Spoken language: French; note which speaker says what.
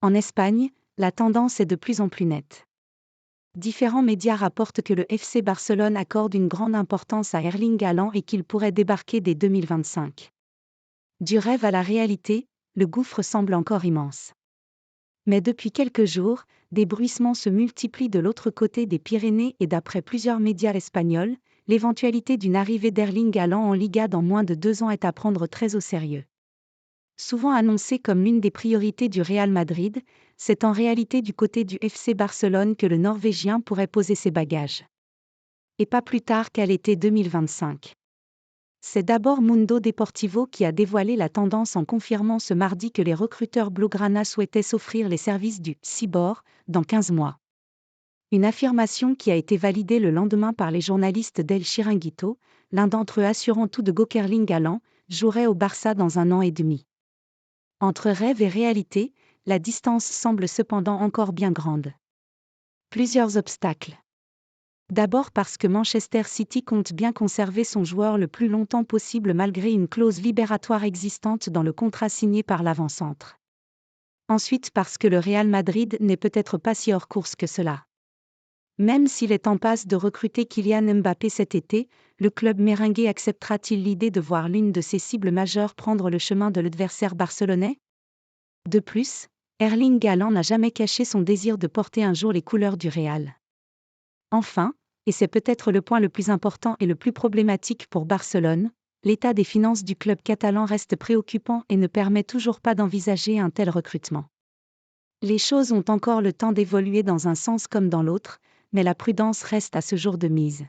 Speaker 1: En Espagne, la tendance est de plus en plus nette. Différents médias rapportent que le FC Barcelone accorde une grande importance à Erling Haaland et qu'il pourrait débarquer dès 2025. Du rêve à la réalité, le gouffre semble encore immense. Mais depuis quelques jours, des bruissements se multiplient de l'autre côté des Pyrénées et d'après plusieurs médias espagnols, l'éventualité d'une arrivée d'Erling Haaland en Liga dans moins de 2 ans est à prendre très au sérieux. Souvent annoncé comme l'une des priorités du Real Madrid, c'est en réalité du côté du FC Barcelone que le Norvégien pourrait poser ses bagages. Et pas plus tard qu'à l'été 2025. C'est d'abord Mundo Deportivo qui a dévoilé la tendance en confirmant ce mardi que les recruteurs blaugrana souhaitaient s'offrir les services du Cibor dans 15 mois. Une affirmation qui a été validée le lendemain par les journalistes d'El Chiringuito, l'un d'entre eux assurant tout de go qu'Erling Haaland jouerait au Barça dans 1 an et demi. Entre rêve et réalité, la distance semble cependant encore bien grande. Plusieurs obstacles. D'abord parce que Manchester City compte bien conserver son joueur le plus longtemps possible malgré une clause libératoire existante dans le contrat signé par l'avant-centre. Ensuite parce que le Real Madrid n'est peut-être pas si hors course que cela. Même s'il est en passe de recruter Kylian Mbappé cet été, le club merengue acceptera-t-il l'idée de voir l'une de ses cibles majeures prendre le chemin de l'adversaire barcelonais ? De plus, Erling Haaland n'a jamais caché son désir de porter un jour les couleurs du Real. Enfin, et c'est peut-être le point le plus important et le plus problématique pour Barcelone, l'état des finances du club catalan reste préoccupant et ne permet toujours pas d'envisager un tel recrutement. Les choses ont encore le temps d'évoluer dans un sens comme dans l'autre, mais la prudence reste à ce jour de mise.